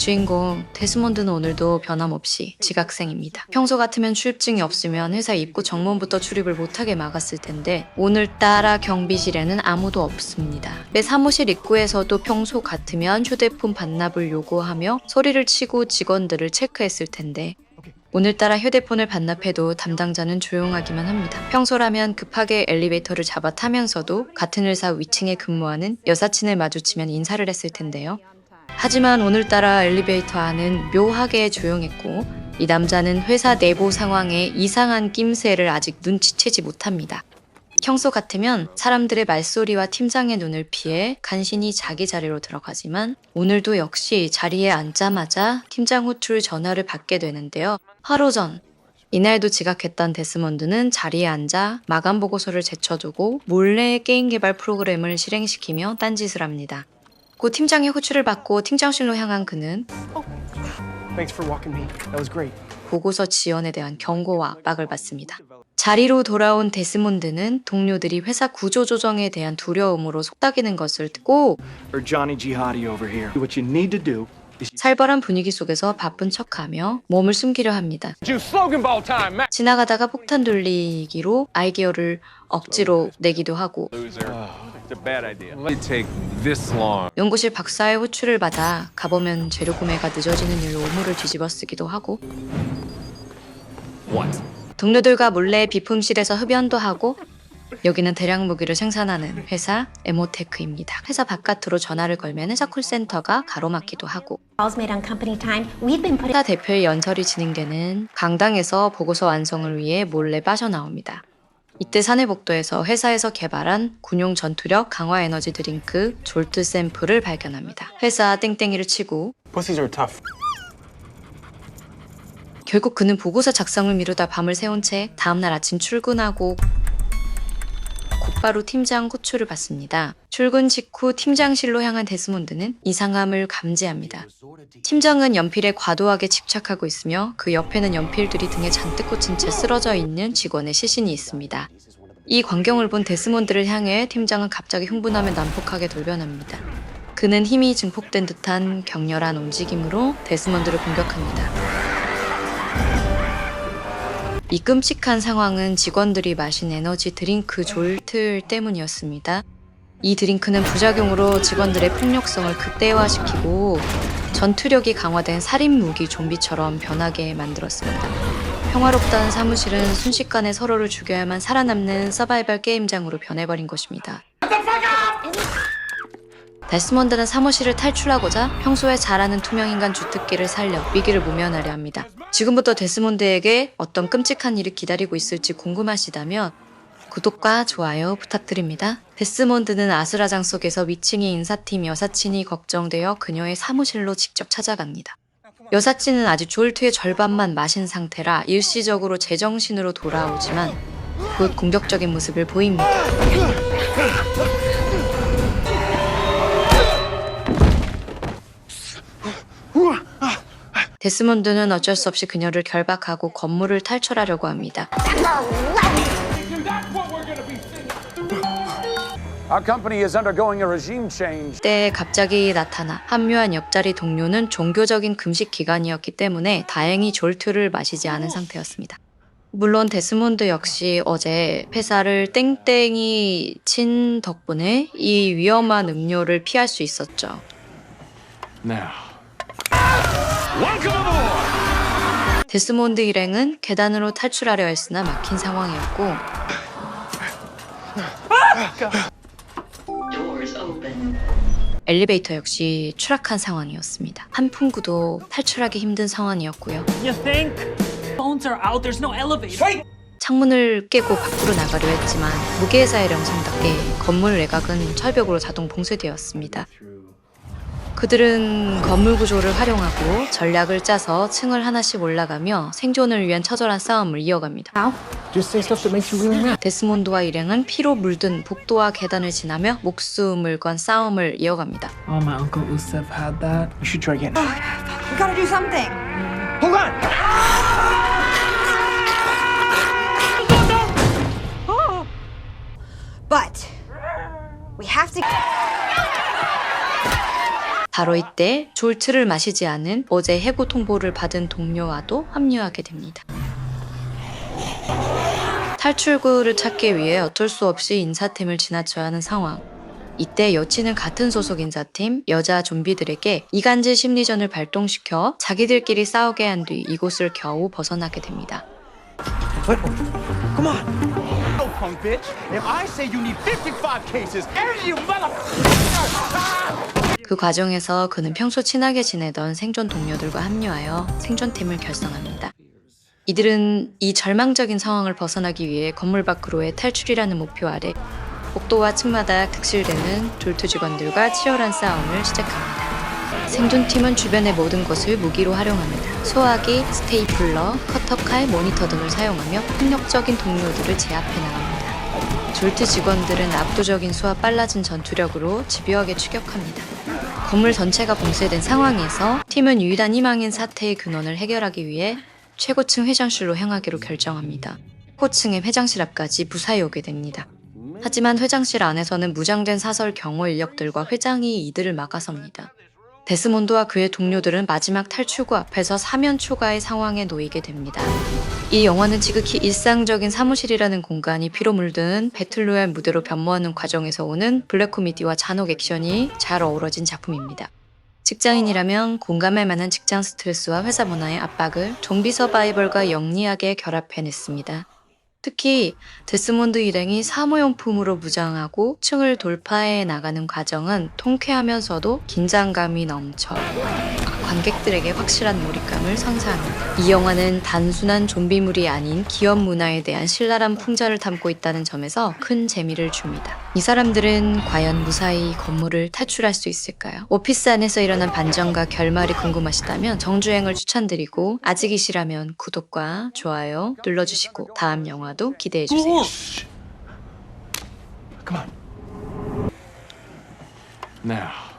주인공 데스몬드는 오늘도 변함없이 지각생입니다. 평소 같으면 출입증이 없으면 회사 입구 정문부터 출입을 못하게 막았을 텐데 오늘따라 경비실에는 아무도 없습니다. 내 사무실 입구에서도 평소 같으면 휴대폰 반납을 요구하며 소리를 치고 직원들을 체크했을 텐데 오늘따라 휴대폰을 반납해도 담당자는 조용하기만 합니다. 평소라면 급하게 엘리베이터를 잡아 타면서도 같은 회사 위층에 근무하는 여사친을 마주치면 인사를 했을 텐데요. 하지만 오늘따라 엘리베이터 안은 묘하게 조용했고 이 남자는 회사 내부 상황에 이상한 낌새를 아직 눈치채지 못합니다. 평소 같으면 사람들의 말소리와 팀장의 눈을 피해 간신히 자기 자리로 들어가지만 오늘도 역시 자리에 앉자마자 팀장 호출 전화를 받게 되는데요. 하루 전 이날도 지각했던 데스몬드는 자리에 앉아 마감 보고서를 제쳐두고 몰래 게임 개발 프로그램을 실행시키며 딴짓을 합니다. 곧 팀장의 호출을 받고 팀장실로 향한 그는 Thanks for walking me. That was great. 보고서 지연에 대한 경고와 압박을 받습니다. 자리로 돌아온 데스몬드는 동료들이 회사 구조조정에 대한 두려움으로 속닥이는 것을 듣고 Or Johnny Jihadi over here. What you need to do is 살벌한 분위기 속에서 바쁜 척하며 몸을 숨기려 합니다. slogan ball time, Matt. 지나가다가 폭탄 돌리기로 아이디어를 억지로 내기도 하고 Loser. It's a bad idea. Let it take this long. 연구실 박사의 호출을 받아 가보면 재료 구매가 늦어지는 일로 오물을 뒤집어 쓰기도 하고 What? 동료들과 몰래 비품실에서 흡연도 하고 여기는 대량 무기를 생산하는 회사 에모테크입니다. 회사 바깥으로 전화를 걸면 회사 콜센터가 가로막기도 하고 Calls made on company time. We've been putting 회사 대표의 연설이 진행되는 강당에서 보고서 완성을 위해 몰래 빠져나옵니다. 이때 사내복도에서 회사에서 개발한 군용 전투력 강화 에너지 드링크 졸트 샘플을 발견합니다. 회사 땡땡이를 치고 Pussies are tough. 결국 그는 보고서 작성을 미루다 밤을 새운 채 다음날 아침 출근하고 곧바로 팀장 호출을 받습니다. 출근 직후 팀장실로 향한 데스몬드는 이상함을 감지합니다. 팀장은 연필에 과도하게 집착하고 있으며 그 옆에는 연필들이 등에 잔뜩 꽂힌 채 쓰러져 있는 직원의 시신이 있습니다. 이 광경을 본 데스몬드를 향해 팀장은 갑자기 흥분하며 난폭하게 돌변합니다. 그는 힘이 증폭된 듯한 격렬한 움직임으로 데스몬드를 공격합니다. 이 끔찍한 상황은 직원들이 마신 에너지 드링크 졸트 때문이었습니다. 이 드링크는 부작용으로 직원들의 폭력성을 극대화시키고 전투력이 강화된 살인 무기 좀비처럼 변하게 만들었습니다. 평화롭다는 사무실은 순식간에 서로를 죽여야만 살아남는 서바이벌 게임장으로 변해버린 것입니다. 데스몬드는 사무실을 탈출하고자 평소에 잘하는 투명인간 주특기를 살려 위기를 모면하려 합니다. 지금부터 데스몬드에게 어떤 끔찍한 일이 기다리고 있을지 궁금하시다면 구독과 좋아요 부탁드립니다. 데스몬드는 아수라장 속에서 위층의 인사팀 여사친이 걱정되어 그녀의 사무실로 직접 찾아갑니다. 여사친은 아직 졸트의 절반만 마신 상태라 일시적으로 제정신으로 돌아오지만 곧 공격적인 모습을 보입니다. 데스몬드는 어쩔 수 없이 그녀를 결박하고 건물을 탈출하려고 합니다. Our company is undergoing a regime change. 때에 갑자기 나타나 합류한 옆자리 동료는 종교적인 금식 기간이었기 때문에 다행히 졸트를 마시지 않은 상태였습니다. 물론 데스몬드 역시 어제 회사를 땡땡이 친 덕분에 이 위험한 음료를 피할 수 있었죠. Now. Welcome aboard. 데스몬드 일행은 계단으로 탈출하려 했으나 막힌 상황이었고 엘리베이터 역시 추락한 상황이었습니다. 한풍구도 탈출하기 힘든 상황이었고요. You think? Phones are out. There's no elevator. 창문을 깨고 밖으로 나가려 했지만 무계사의 명성답게 건물 외곽은 철벽으로 자동 봉쇄되었습니다. 그들은 건물 구조를 활용하고 전략을 짜서 층을 하나씩 올라가며 생존을 위한 처절한 싸움을 이어갑니다. Just say stuff that makes you really mad. 데스몬드와 일행은 피로 물든 복도와 계단을 지나며 목숨을 건 싸움을 이어갑니다. Oh, my uncle Usef had that. You should try again. We gotta do something. Hold on! But we have to. 바로 이때 졸트를 마시지 않은 어제 해고 통보를 받은 동료와도 합류하게 됩니다. 탈출구를 찾기 위해 어쩔 수 없이 인사팀을 지나쳐야 하는 상황. 이때 여친은 같은 소속 인사팀 여자 좀비들에게 이간질 심리전을 발동시켜 자기들끼리 싸우게 한 뒤 이곳을 겨우 벗어나게 됩니다. Come on. No, punk bitch. If I say you need 55 cases, every you 그 과정에서 그는 평소 친하게 지내던 생존 동료들과 합류하여 생존팀을 결성합니다. 이들은 이 절망적인 상황을 벗어나기 위해 건물 밖으로의 탈출이라는 목표 아래 복도와 층마다 득실되는 졸트 직원들과 치열한 싸움을 시작합니다. 생존팀은 주변의 모든 것을 무기로 활용합니다. 소화기, 스테이플러, 커터칼, 모니터 등을 사용하며 폭력적인 동료들을 제압해 나갑니다. 졸트 직원들은 압도적인 수와 빨라진 전투력으로 집요하게 추격합니다. 건물 전체가 봉쇄된 상황에서 팀은 유일한 희망인 사태의 근원을 해결하기 위해 최고층 회장실로 향하기로 결정합니다. 최고층의 회장실 앞까지 무사히 오게 됩니다. 하지만 회장실 안에서는 무장된 사설 경호 인력들과 회장이 이들을 막아섭니다. 데스몬드와 그의 동료들은 마지막 탈출구 앞에서 사면 초가의 상황에 놓이게 됩니다. 이 영화는 지극히 일상적인 사무실이라는 공간이 피로 물든 배틀로얄 무대로 변모하는 과정에서 오는 블랙 코미디와 잔혹 액션이 잘 어우러진 작품입니다. 직장인이라면 공감할 만한 직장 스트레스와 회사 문화의 압박을 좀비 서바이벌과 영리하게 결합해냈습니다. 특히 데스몬드 일행이 사무용품으로 무장하고 층을 돌파해 나가는 과정은 통쾌하면서도 긴장감이 넘쳐 관객들에게 확실한 몰입감을 선사합니다. 이 영화는 단순한 좀비물이 아닌 기업 문화에 대한 신랄한 풍자를 담고 있다는 점에서 큰 재미를 줍니다. 이 사람들은 과연 무사히 건물을 탈출할 수 있을까요? 오피스 안에서 일어난 반전과 결말이 궁금하시다면 정주행을 추천드리고 아직이시라면 구독과 좋아요 눌러주시고 다음 영화도 기대해주세요. Come on. Now.